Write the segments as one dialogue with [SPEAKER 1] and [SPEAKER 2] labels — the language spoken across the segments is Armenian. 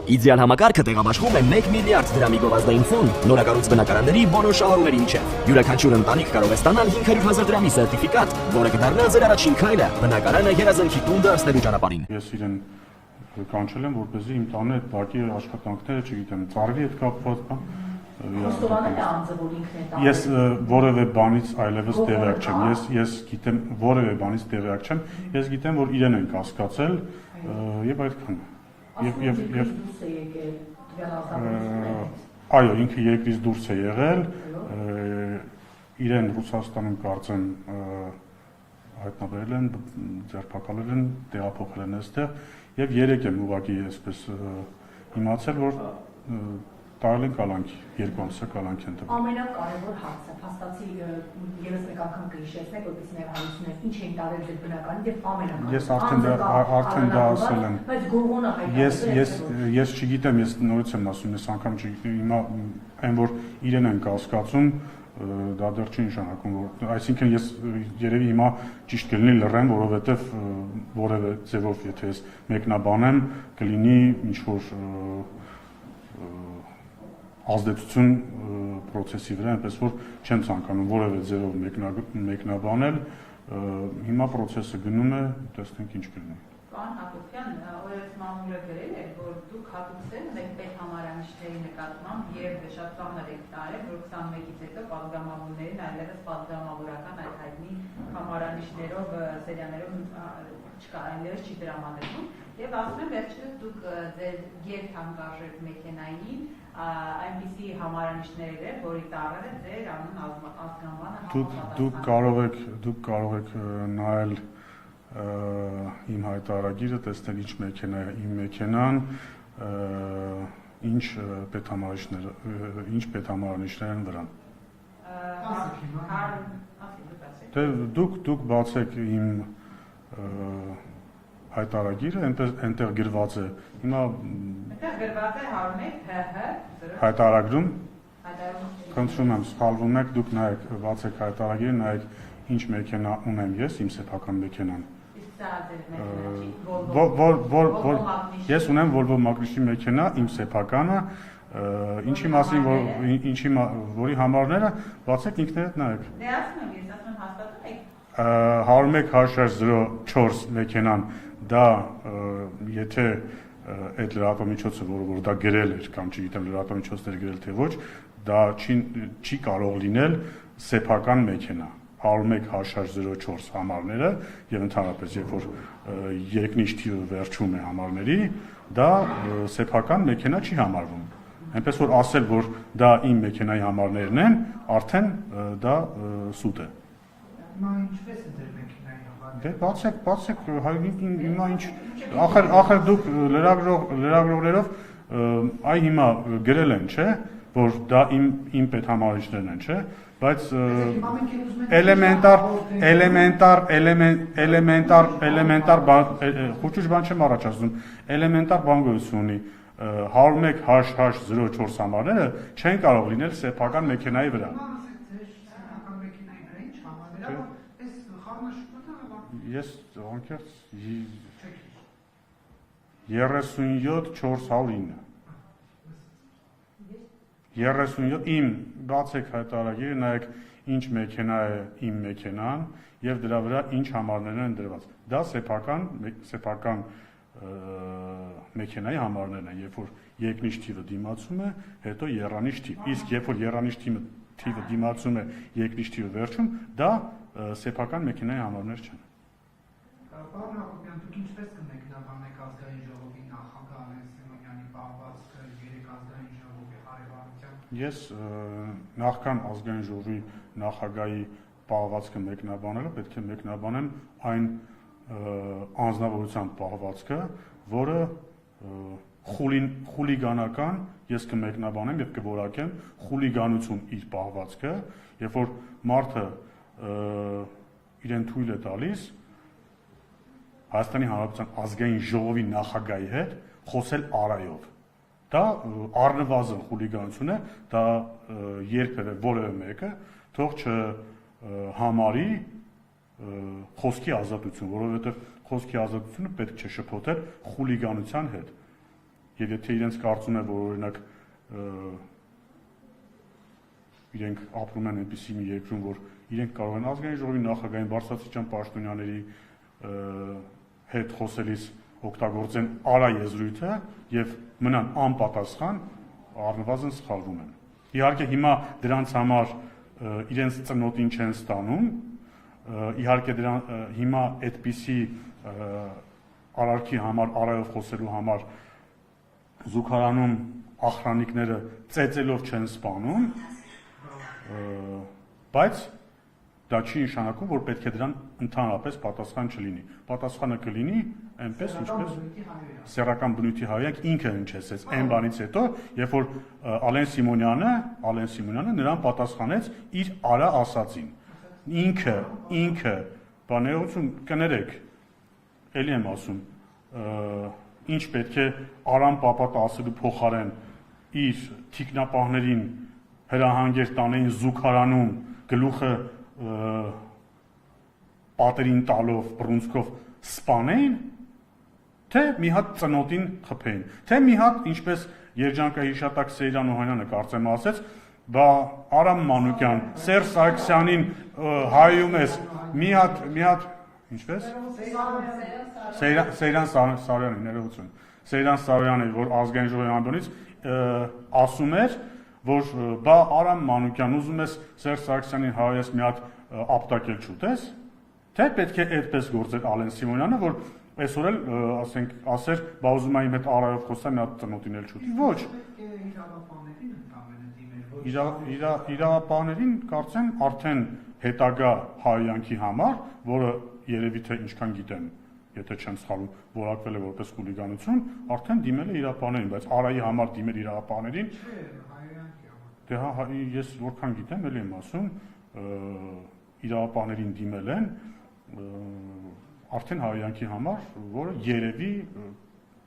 [SPEAKER 1] Իդեալ համակարգը տեղաբաշխում է 1 միլիարդ դրամի գովազդային ֆոնդ նորակառույց բնակարանների բոլոր շահառուների միջև։ Յուրաքանչյուր ընտանիք կարող է ստանալ 500,000 դրամի սերտիֆիկատ, որը կդառնա ձեր առաջին քայլը բնակարանը երազանքի տուն դարձնելու ճանապարհին։
[SPEAKER 2] Ես իրեն կանչել եմ, որպեսզի իմ տանը այդ բակի աշխատանքները, չգիտեմ, ծառվի հետ կապված բան։
[SPEAKER 3] Խոստովանել է անձը, որ ինքն է տանը։
[SPEAKER 2] Ես որևէ բանից այլևս տեղյակ չեմ։ Ես գիտեմ որևէ բանից տեղյակ չեմ։ Ես գիտեմ, որ իրեն են կասկածել եւ այդքան։ Այո, ինքը երկրից դուրս է եղել, իրեն Ռուսաստանում կարծեմ հայտնաբերել են, ձերբակալել են, տեղափոխել են այստեղ եւ երեք եմ ուղղակի այսպես իմացել, որ տարել են կալանքի, 2 ամսյա կալանքի են տվել։
[SPEAKER 3] Ամենակարևոր հարցը, փաստացի եւս մեկ անգամ կհիշեցնեք, որպես մեր հարցումներ ինչ էին տարել ձեր բնակարանը եւ ամենակարևորը։
[SPEAKER 2] Ես արդեն դա ասել եմ։
[SPEAKER 3] Բայց գողոնը հայտնաբերել։
[SPEAKER 2] Ես չգիտեմ, ես նորից եմ ասում, ես անգամ հիմա այն որ իրեն են կասկածում, դա դեռ չի նշանակում, որ այսինքն ես երևի հիմա ճիշտ կլինի լռեմ, որովհետեւ որևէ ձևով եթե ես մեկնաբանեմ, կլինի ինչ որ ազդեցություն process-ի վրա, այնպես որ չեմ ցանկանում որևէ ձևով մեկնաբանել, հիմա process-ը գնում է, տեսնենք ինչ կլինի։
[SPEAKER 4] Պարոն Հակոբյան, օրերս մամուլը գրել էր, որ դուք հատուցել եք պետհամարանիշների նկատմամբ եւ շատ ծանր եք տարել, որ 21-ից հետո պատգամավորներին այլևս պատգամավորական այդ հայտնի համարանիշներով, սերիաներով չկա, այլևս չի տրամադրվում եւ ասում եմ վերջինս դուք ձեր երթանկարժեք մեքենային այնպիսի համարանիշներ էր, որի տառերը ձեր անուն ազգանվանը
[SPEAKER 2] դուք կարող եք նայել իմ հայտարարագիրը, տեսնել ինչ մեքենա է իմ մեքենան, ինչ պետհամարանիշներ են վրան։ Դուք բացեք իմ հայտարարագիրը, այնտեղ գրված է։ Հիմա
[SPEAKER 4] գրված է 101
[SPEAKER 2] հայտարարագրում։ Խնդրում եմ, սխալվում եք, դուք նայեք, բացեք հայտարարագիրը, նայեք ինչ մեքենա ունեմ ես, իմ սեփական մեքենան։ Ես ունեմ Volvo Magnus-ի մեքենա, իմ սեփականը, ինչի մասին, որի համարները բացեք ինքներդ նայեք։
[SPEAKER 4] Դե ասում եմ, ես ասում եմ հաստատում եք
[SPEAKER 2] 101-04 մեքենան, դա եթե այդ լրատվամիջոցը, որ դա գրել էր, կամ չգիտեմ լրատվամիջոցներ գրել թե ոչ, դա չի կարող լինել սեփական մեքենա։ 101-04 համարները եւ ընդհանրապես երբ որ երկնիշ թիվը վերջում է համարների, դա սեփական մեքենա չի համարվում։ Այնպես որ ասել, որ դա իմ մեքենայի համարներն են, արդեն դա սուտ է։
[SPEAKER 5] Հիմա ինչպես է ձեր մեքենայի համարները։
[SPEAKER 2] Դե բացեք, հիմա ինչ ախր դուք լրագրողներով այ հիմա գրել են, չէ՞, որ դա իմ պետհամարիչներն են, չէ՞, բայց էլեմենտար խոչուշ բան չեմ առաջացնում, էլեմենտար բան գոյություն ունի 101-04 համարները չեն կարող լինել սեփական մեքենայի վրա։ Ես անկեղծ 37-409 37 իմ բացեք հայտարարագիրը, նայեք ինչ մեքենա է իմ մեքենան եւ դրա վրա ինչ համարներ են դրված։ Դա սեփական մեքենայի համարներն են, երբ որ երկնիշ թիվը դիմացում է, հետո եռանիշ թիվ։ Իսկ երբ որ եռանիշ թիվը դիմացում է երկնիշ թիվը վերջում, դա սեփական մեքենայի համարներ չեն։
[SPEAKER 5] Պարոն Հակոբյան, դուք ինչպես կմեկնաբանեք ազգային ժողովի նախագահ Արեն Սիմոնյանի պահվածքը 3 ազգային ժողովի հարևանությամբ։
[SPEAKER 2] Ես նախքան ազգային ժողովի նախագահի պահվածքը մեկնաբանելը պետք է մեկնաբանեմ այն անձնավորության պահվածքը, որը խուլիգանական, ես կմեկնաբանեմ եւ կորակեմ խուլիգանություն իր պահվածքը, երբ որ մարդը իրեն թույլ է տալիս Հայաստանի Հանրապետության ազգային ժողովի նախագահի հետ խոսել արայով։ Դա առնվազն խուլիգանություն է, դա երբևէ որևէ մեկը թող չհամարի խոսքի ազատություն, որովհետև խոսքի ազատությունը պետք չէ շփոթել խուլիգանության հետ։ եւ եթե իրենց կարծում է, որ օրինակ իրենք ապրում են այնպիսի մի երկրում, որ իրենք կարող են ազգային ժողովի նախագահային Բարձրաստիճան պաշտոնյաների հետ խոսելիս օգտագործեն արա եզրույթը եւ մնան անպատասխան, առնվազն սխալվում են։ Իհարկե հիմա դրանց համար իրենց ծնոտին չեն ստանում, իհարկե հիմա այդպիսի արարքի համար, արայով խոսելու համար զուգարանում ախրանիկները ծեծելով չեն սպանում, բայց դա չի նշանակում, որ պետք է դրան ընդհանրապես պատասխան չլինի։ Պատասխանը կլինի այնպես, ինչպես սեռական բնույթի հայանք ինքը հնչեցեց այն բանից հետո, երբ որ Ալեն Սիմոնյանը նրան պատասխանեց իր արա ասածին։ Ինքը բաներություն կներեք, էլի եմ ասում, ինչ պետք է Արամ Պապատը ասելու փոխարեն իր թիկնապահներին հրահանգեր տանեին զուգարանում գլուխը պատերին տալով, բռունցքով սպանեին, թե մի հատ ծնոտին խփեին, թե մի հատ, ինչպես երջանկահիշատակ Սեյրան Օհանյանը կարծեմ ասեց, բա Արամ Մանուկյան, Սերժ Սարգսյանին հայում ես, մի հատ, ինչպես? Սեյրան Սարոյանի, ներողություն, Սեյրան Սարոյանը, որ ազգային ժողովի անդոնից ասում էր, որ բա Արամ Մանուկյան, ուզում ես Սերժ Սարգսյանին հայես մի հատ ապտակել չուտես, թե պետք է այդպես գործել Ալեն Սիմոնյանը, որ այսօր էլ ասեր, բա ուզում եմ իմ հետ արայով խոսալ, մի հատ ծնոտին էլ չուտի։ Ոչ։ Իրավապահներին կարծեմ արդեն հետագա հայյանքի համար, որը երևի թե ինչքան գիտեմ, եթե չեմ սխալվում, որակվել է որպես խուլիգանություն, արդեն դիմել է իրավապահներին, բայց Արայի համար դիմել իրավապահներին։ Դե հա, ես որքան գիտեմ, էլի եմ ասում, իրավապահներին դիմել են արդեն հայյանքի համար, որը երևի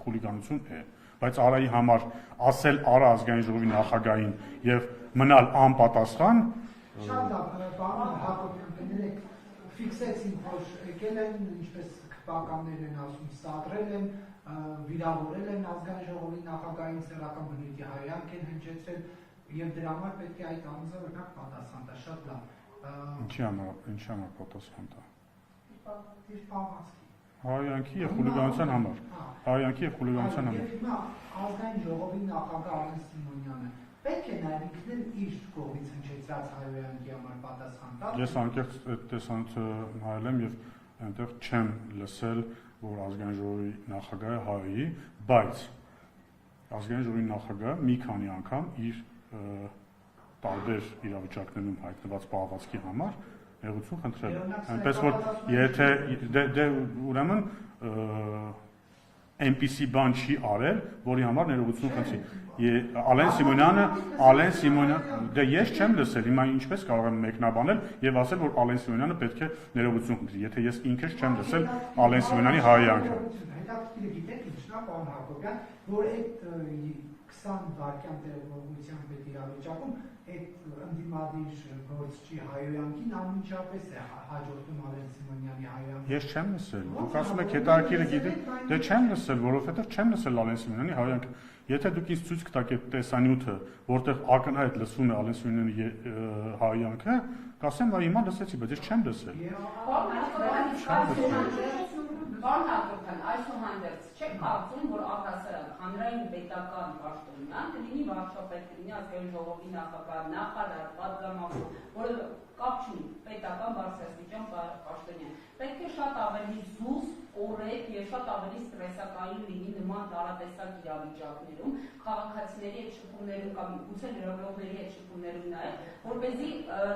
[SPEAKER 2] խուլիգանություն է, բայց Արայի համար ասել Արա ազգային ժողովի նախագահին եւ մնալ անպատասխան
[SPEAKER 5] շատ բան Հակոբյան կներեք ֆիքսեցին, որ եկել են, ինչպես քպականներ են ասում, սադրել են, վիրավորել են ազգային ժողովի նախագահին, սեռական բնույթի հայանք են հնչեցրել եւ դրա համար պետք է այդ անձը օրինակ պատասխան տա, շատ լավ։ Ինչի համար
[SPEAKER 2] պատասխան տա։
[SPEAKER 5] Իր պահվածքի։
[SPEAKER 2] Հայյանքի եւ խուլիգանության համար։ Հայյանքի եւ խուլիգանության համար։
[SPEAKER 5] Հիմա ազգային ժողովի նախագահ Ալեն Սիմոնյանը պետք է նաև ինքն իր կողմից հնչեցրած հայյանքի համար պատասխան տա։
[SPEAKER 2] Ես անկեղծ այդ տեսանյութը նայել եմ եւ այնտեղ չեմ լսել, որ ազգային ժողովի նախագահը հայ, բայց ազգային ժողովի նախագահը մի քանի անգամ իր տարբեր իրավիճակներում հայտնված պահվածքի համար ներողություն խնդրել։ Այնպես որ եթե դե ուրեմն այնպիսի բան չի արել, որի համար ներողություն խնդրի։ Ալեն Սիմոնյանը, դե ես չեմ լսել, հիմա ինչպես կարող եմ մեկնաբանել եւ ասել, որ Ալեն Սիմոնյանը պետք է ներողություն խնդրի, եթե ես ինքս չեմ լսել Ալեն Սիմոնյանի հայյանքը։
[SPEAKER 5] Հետաքրքիր գիտեք ինչն է, պարոն Հակոբյան, որ այդ 20 վայրկյան տերողության պետ իրավիճակում այդ ընդդիմադիր գործչի հայոյանքին անմիջապես է հաջորդում Ալեն Սիմոնյանի հայոյանքը։
[SPEAKER 2] Ես չեմ լսել։ Դուք ասում եք հետաքրքիրը գիտեք, դե չեմ լսել, որովհետև չեմ լսել Ալեն Սիմոնյանի հայոյանքը։ Եթե դուք ինձ ցույց կտաք այդ տեսանյութը, որտեղ ակնհայտ լսվում է Ալեն Սիմոնյանի հայոյանքը, կասեմ, այ հիմա լսեցի, բայց ես չեմ լսել։
[SPEAKER 6] Պարոն Հակոբյան, այսուհանդերձ չեք կարծում, որ առհասարակ հանրային պետական պաշտոնյան կլինի վարչապետ, կլինի ազգային ժողովի նախագահ, նախարար, պատգամավոր, որը կապ չունի պետական բարձրաստիճան պաշտոնյան։ Պետք է շատ ավելի զուսպ, կոռեկտ եւ շատ ավելի ստրեսակային լինի նման տարատեսակ իրավիճակներում, քաղաքացիների հետ շփումներում կամ գուցե լրագրողների հետ շփումներում նաեւ, որպեսզի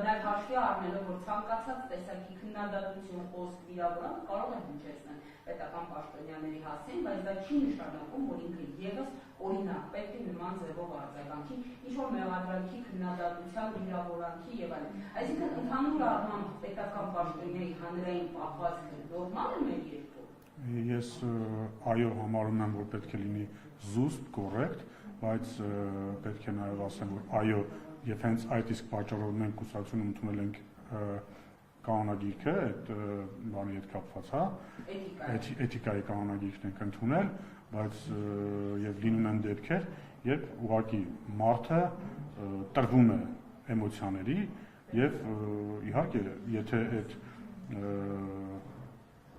[SPEAKER 6] նաեւ հաշվի առնելով, որ ցանկացած տեսակի քննադատություն, խոսք, վիրավորանք կարող է հնչեցնել պետական պաշտոնյաների հասցեն, բայց դա չի նշանակում, որ ինքը եւս օրինակ պետք է նման ձևով արձագանքի, ինչ-որ մեղադրանքի, քննադատության, վիրավորանքի եւ այլն։ Այսինքն ընդհանուր առմամբ պետական պաշտոնյայի հանրային պահվածքը նորմալ է մեր երկրում։
[SPEAKER 2] Ես այո համարում եմ, որ պետք է լինի զուսպ, կոռեկտ, բայց պետք է նաեւ ասեմ, որ այո, եւ հենց այդ իսկ պատճառով մենք կուսակցությունում ընդունել ենք կանոնագիրքը, այդ բանի հետ կապված, հա, էթիկայի կանոնագիրքն ենք ընդունել, բայց եւ լինում են դեպքեր, երբ ուղղակի մարդը տրվում է էմոցիաների եւ իհարկե եթե այդ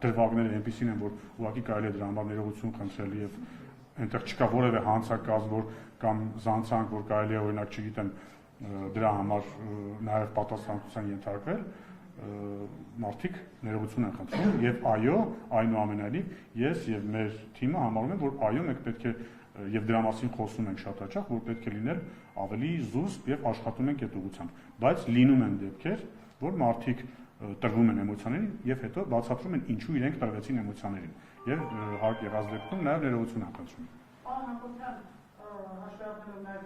[SPEAKER 2] դրվագները այնպեսին են, որ ուղղակի կարելի է դրա համար ներողություն խնդրել եւ այնտեղ չկա որևէ հանցակազմ, որ կամ զանցանք, որ կարելի է օրինակ, չգիտեմ, դրա համար նաեւ պատասխանատվության ենթարկվել, մարդիկ ներողություն են խնդրում եւ այո, այնուամենայնիվ ես եւ մեր թիմը համարում ենք, որ այո, մենք պետք է եւ դրա մասին խոսում ենք շատ հաճախ, որ պետք է լինել ավելի զուսպ եւ աշխատում ենք այդ ուղղությամբ, բայց լինում են դեպքեր, որ մարդիկ տրվում են էմոցիաներին եւ հետո բացատրում են ինչու իրենք տրվեցին էմոցիաներին եւ հարկ եղած դեպքում նաեւ ներողություն են խնդրում։
[SPEAKER 7] Պարոն Հակոբյան, հաշվարկելով նաեւ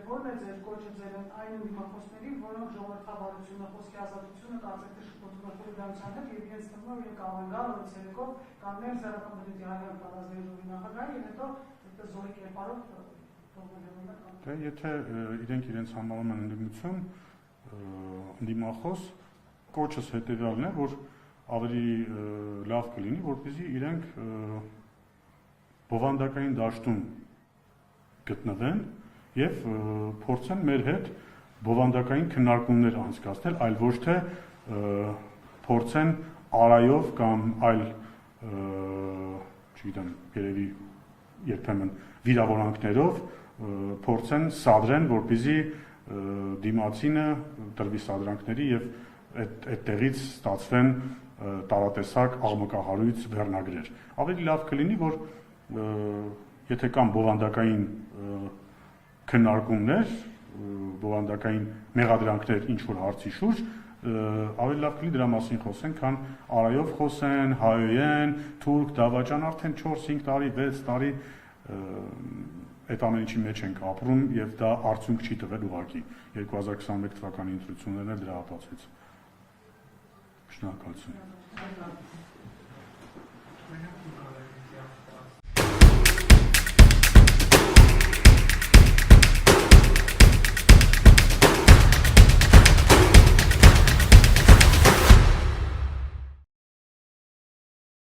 [SPEAKER 7] որն է ձեր կոչը ձեր այն դիմախոսների, որոնք ժողովրդավարությունը, խոսքի ազատությունը կարծեք թե շփոթում են խորհրդանության հետ եւ իրենց թվում է իրենք ավանգալ օրեցերեկով կաններ Զարական Բնետիանյան տարածքների ժողովի նախագահ եւ հետո այդպես զորի կերպարով
[SPEAKER 2] Դե եթե իրենք իրենց համարում են ընդդիմություն, ընդդիմախոս կոչս հետևյալն է, որ ավելի լավ կլինի, որպեսզի իրենք բովանդակային դաշտում գտնվեն եւ փորձեն մեր հետ բովանդակային քննարկումներ անցկացնել, այլ ոչ թե փորձեն արայով կամ այլ չգիտեմ, երևի երբեմն վիրավորանքներով փորձեն սադրեն, որպեսզի դիմացինը տրվի սադրանքների եւ այդտեղից ստացվեն տարատեսակ աղմկահարույց վերնագրեր։ Ավելի լավ կլինի, որ եթե կան բովանդակային քննարկումներ, բովանդակային մեղադրանքներ ինչ-որ հարցի շուրջ, ավելի լավ կլինի դրա մասին խոսեն, քան արայով խոսեն, հայոեն, թուրք, դավաճան, արդեն 4-5 տարի, 6 տարի այդ ամեն ինչի մեջ ենք ապրում եւ դա արդյունք չի տվել ուղղակի 2021 թվականի ընտրություններն էլ դրա ապացույց։ Շնորհակալություն։